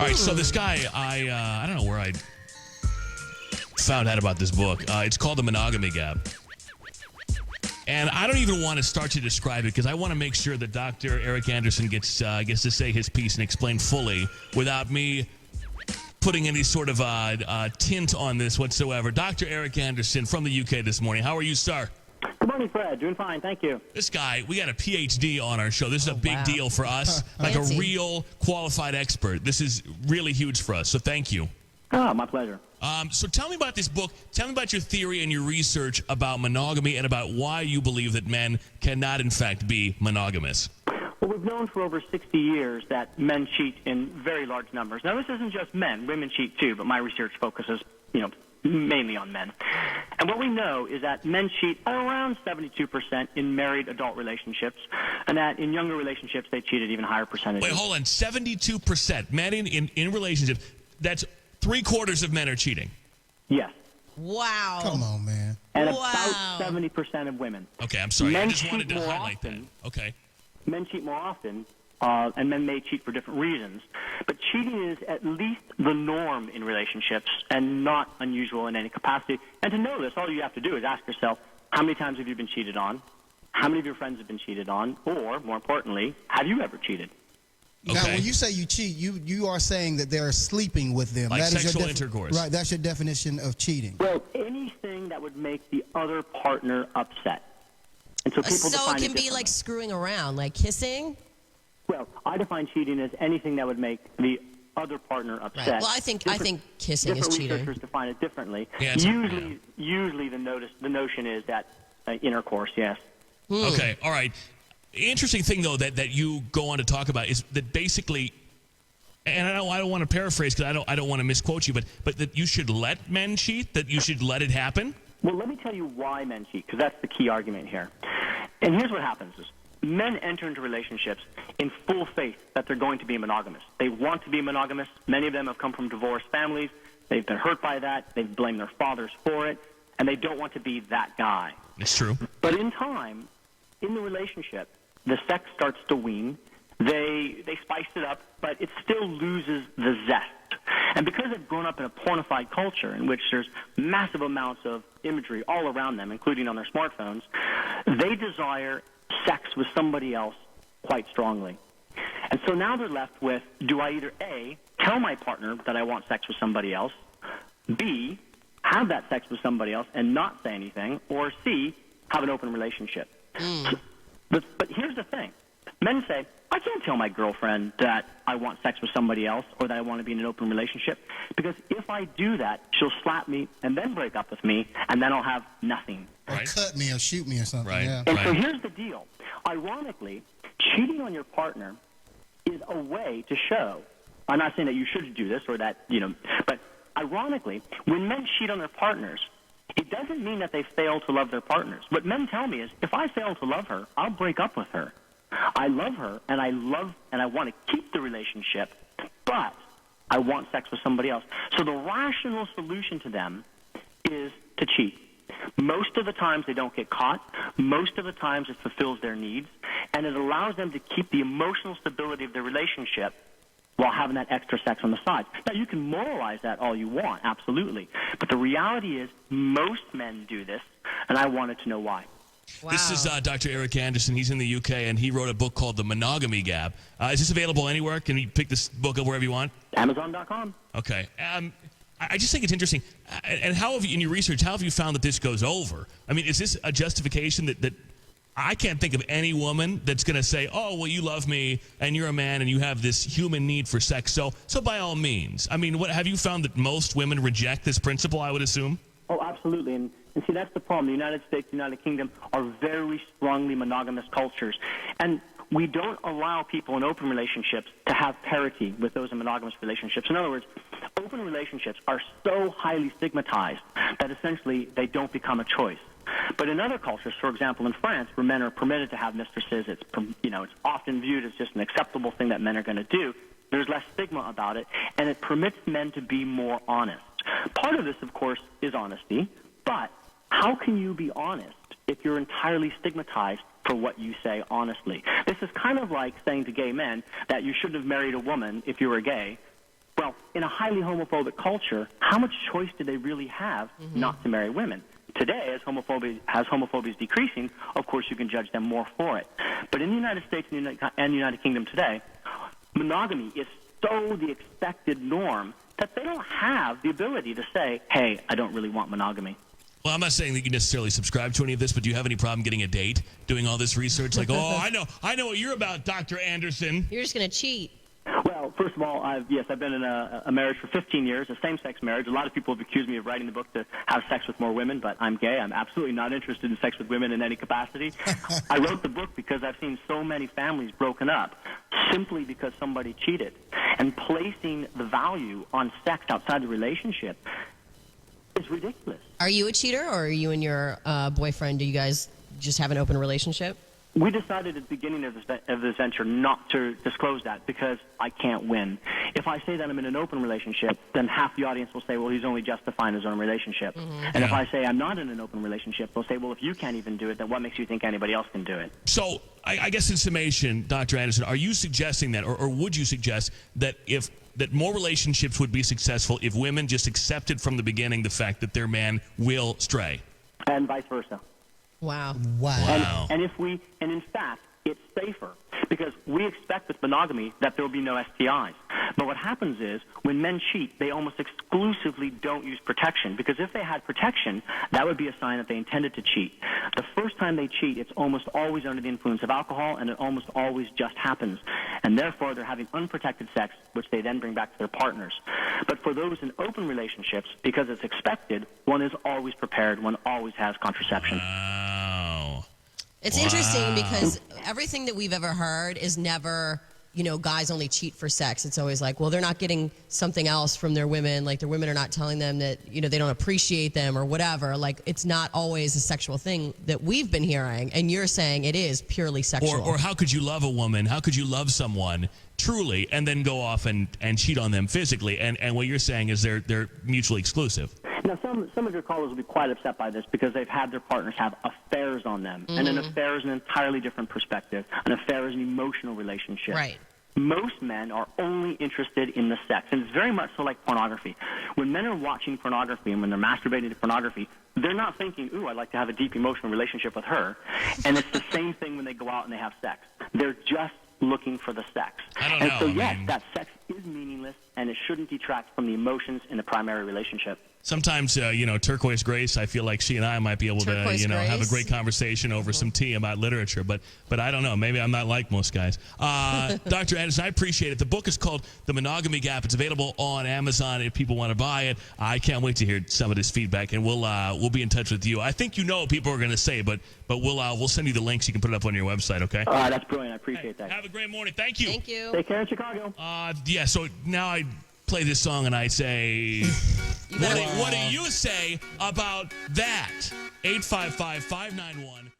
All right, so this guy, I don't know where I found out about this book. It's called The Monogamy Gap. And I don't even want to start to describe it because I want to make sure that Dr. Eric Anderson gets to say his piece and explain fully without me putting any sort of tint on this whatsoever. Dr. Eric Anderson from the UK this morning. How are you, sir? Good morning, Fred. Doing fine, thank you. This guy, we got a PhD on our show. This is a big deal for us, like a real qualified expert. This is really huge for us, so thank you. Oh, my pleasure. So tell me about this book. Tell me about your theory and your research about monogamy and about why you believe that men cannot, in fact, be monogamous. Well, we've known for over 60 years that men cheat in very large numbers. Now, this isn't just men. Women cheat, too, but my research focuses, mainly on men. And what we know is that men cheat around 72% in married adult relationships, and that in younger relationships, they cheat at even higher percentages. Wait, hold on. 72% men in relationships. That's 3/4 of men are cheating. Yes. Wow. Come on, man. And about 70% of women. Okay, I'm sorry. Men I just wanted to cheat more highlight often. that. Okay. Men cheat more often, and men may cheat for different reasons. But cheating is at least the norm in relationships and not unusual in any capacity. And to know this, all you have to do is ask yourself, how many times have you been cheated on? How many of your friends have been cheated on? Or, more importantly, have you ever cheated? Okay. Now, when you say you cheat, you are saying that they're sleeping with them. Like That is your sexual intercourse. Right, that's your definition of cheating. Well, anything that would make the other partner upset. And so people So define it can be differently. like screwing around, like kissing? Well, I define cheating as anything that would make the other partner upset. Right. Well, I think kissing is Different cheating. researchers define it differently. Yeah, Usually the notion is that intercourse, yes. Okay, all right. Interesting thing, though, that you go on to talk about is that basically, and I don't want to paraphrase because I don't want to misquote you, but that you should let men cheat, that you should let it happen? Well, let me tell you why men cheat, because that's the key argument here. And here's what happens is men enter into relationships in full faith that they're going to be monogamous. They want to be monogamous. Many of them have come from divorced families. They've been hurt by that. They've blamed their fathers for it, and they don't want to be that guy. It's true. But in time, in the relationship, the sex starts to wane. They spice it up, but it still loses the zest. And because they've grown up in a pornified culture in which there's massive amounts of imagery all around them, including on their smartphones, they desire sex with somebody else quite strongly. And so now they're left with, do I either A, tell my partner that I want sex with somebody else, B, have that sex with somebody else and not say anything, or C, have an open relationship. But here's the thing. Men say, I can't tell my girlfriend that I want sex with somebody else or that I want to be in an open relationship because if I do that, she'll slap me and then break up with me, and then I'll have nothing. Or cut me or shoot me or something. Right. Yeah. And so here's the deal. Ironically, cheating on your partner is a way to show, I'm not saying that you should do this or that, but ironically, when men cheat on their partners, it doesn't mean that they fail to love their partners. What men tell me is, if I fail to love her, I'll break up with her. I love her, and I want to keep the relationship, but I want sex with somebody else. So the rational solution to them is to cheat. Most of the times they don't get caught. Most of the times it fulfills their needs, and it allows them to keep the emotional stability of their relationship while having that extra sex on the side. Now, you can moralize that all you want, absolutely. But the reality is most men do this, and I wanted to know why. Wow. This is Dr. Eric Anderson. He's in the UK, and he wrote a book called The Monogamy Gap. Is this available anywhere? Can you pick this book up wherever you want? Amazon.com. Okay. I just think it's interesting. And how have you, in your research, how have you found that this goes over? I mean, is this a justification that I can't think of any woman that's going to say, oh, well, you love me, and you're a man, and you have this human need for sex, so by all means. I mean, have you found that most women reject this principle, I would assume? Oh, absolutely. And see, that's the problem. The United States, the United Kingdom are very strongly monogamous cultures. And we don't allow people in open relationships to have parity with those in monogamous relationships. In other words, open relationships are so highly stigmatized that essentially they don't become a choice. But in other cultures, for example, in France, where men are permitted to have mistresses, it's often viewed as just an acceptable thing that men are going to do. There's less stigma about it, and it permits men to be more honest. Part of this, of course, is honesty, but how can you be honest if you're entirely stigmatized for what you say honestly? This is kind of like saying to gay men that you shouldn't have married a woman if you were gay, Well, in a highly homophobic culture, how much choice do they really have not to marry women? Today, as homophobia is decreasing, of course you can judge them more for it. But in the United States and the United Kingdom today, monogamy is so the expected norm that they don't have the ability to say, hey, I don't really want monogamy. Well, I'm not saying that you necessarily subscribe to any of this, but do you have any problem getting a date, doing all this research? Like, oh, I know what you're about, Dr. Anderson. You're just going to cheat. Well, first of all, I've been in a marriage for 15 years, a same-sex marriage. A lot of people have accused me of writing the book to have sex with more women, but I'm gay. I'm absolutely not interested in sex with women in any capacity. I wrote the book because I've seen so many families broken up simply because somebody cheated. And placing the value on sex outside the relationship is ridiculous. Are you a cheater, or are you and your boyfriend, do you guys just have an open relationship? We decided at the beginning of this venture not to disclose that because I can't win. If I say that I'm in an open relationship, then half the audience will say, well, he's only justifying his own relationship. And if I say I'm not in an open relationship, they'll say, well, if you can't even do it, then what makes you think anybody else can do it? So I guess in summation, Dr. Anderson, are you suggesting that, or would you suggest that that more relationships would be successful if women just accepted from the beginning the fact that their man will stray? And vice versa. Wow. Wow. And in fact, it's safer because we expect with monogamy that there will be no STIs. But what happens is when men cheat, they almost exclusively don't use protection because if they had protection, that would be a sign that they intended to cheat. The first time they cheat, it's almost always under the influence of alcohol, and it almost always just happens. And therefore, they're having unprotected sex, which they then bring back to their partners. But for those in open relationships, because it's expected, one is always prepared, one always has contraception. Wow. It's interesting because everything that we've ever heard is never, guys only cheat for sex. It's always like, well, they're not getting something else from their women. Like their women are not telling them that, they don't appreciate them or whatever. Like it's not always a sexual thing that we've been hearing. And you're saying it is purely sexual. Or how could you love a woman? How could you love someone truly and then go off and cheat on them physically? And what you're saying is they're mutually exclusive. Now, some of your callers will be quite upset by this because they've had their partners have affairs on them. And an affair is an entirely different perspective. An affair is an emotional relationship. Right. Most men are only interested in the sex, and it's very much so like pornography. When men are watching pornography and when they're masturbating to pornography, they're not thinking, ooh, I'd like to have a deep emotional relationship with her. And it's the same thing when they go out and they have sex. They're just looking for the sex. I don't and know. so, yes, that sex is meaningless, and it shouldn't detract from the emotions in the primary relationship. Sometimes, Turquoise Grace, I feel like she and I might be able to, have a great conversation over some tea about literature. But I don't know. Maybe I'm not like most guys. Dr. Anderson, I appreciate it. The book is called The Monogamy Gap. It's available on Amazon if people want to buy it. I can't wait to hear some of this feedback, and we'll be in touch with you. I think you know what people are going to say, but we'll send you the links. You can put it up on your website, okay? That's brilliant. I appreciate that. Have a great morning. Thank you. Thank you. Take care in Chicago. So now I play this song and I say, what do you say about that? 855-591